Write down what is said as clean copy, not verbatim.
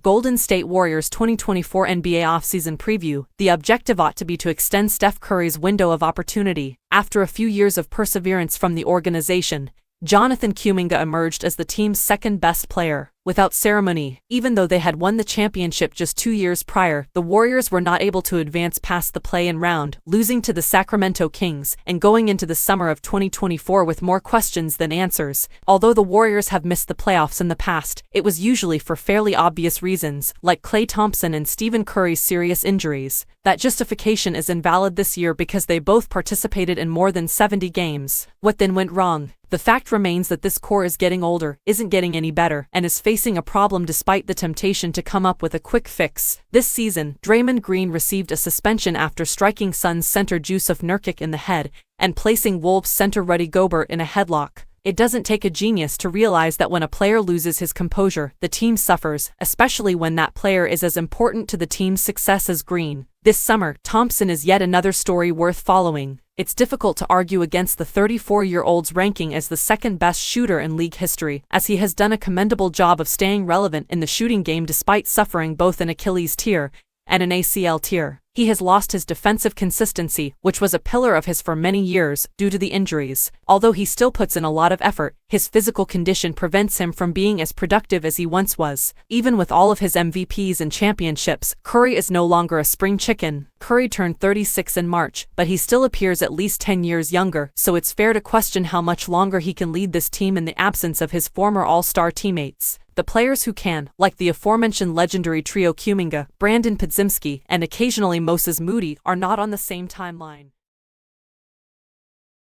Golden State Warriors 2024 NBA offseason preview. The objective ought to be to extend Steph Curry's window of opportunity. After a few years of perseverance from the organization, Jonathan Kuminga emerged as the team's second-best player. Without ceremony, even though they had won the championship just 2 years prior, the Warriors were not able to advance past the play-in round, losing to the Sacramento Kings, and going into the summer of 2024 with more questions than answers. Although the Warriors have missed the playoffs in the past, it was usually for fairly obvious reasons, like Klay Thompson and Stephen Curry's serious injuries. That justification is invalid this year because they both participated in more than 70 games. What then went wrong? The fact remains that this core is getting older, isn't getting any better, and is facing a problem despite the temptation to come up with a quick fix. This season, Draymond Green received a suspension after striking Suns center Jusuf Nurkic in the head and placing Wolves center Rudy Gobert in a headlock. It doesn't take a genius to realize that when a player loses his composure, the team suffers, especially when that player is as important to the team's success as Green. This summer, Thompson is yet another story worth following. It's difficult to argue against the 34-year-old's ranking as the second-best shooter in league history, as he has done a commendable job of staying relevant in the shooting game despite suffering both an Achilles tear and an ACL tear. He has lost his defensive consistency, which was a pillar of his for many years, due to the injuries. Although he still puts in a lot of effort, his physical condition prevents him from being as productive as he once was. Even with all of his MVPs and championships, Curry is no longer a spring chicken. Curry turned 36 in March, but he still appears at least 10 years younger, so it's fair to question how much longer he can lead this team in the absence of his former all-star teammates. The players who can, like the aforementioned legendary trio Kuminga, Brandon Podziemski, and occasionally Moses Moody, are not on the same timeline.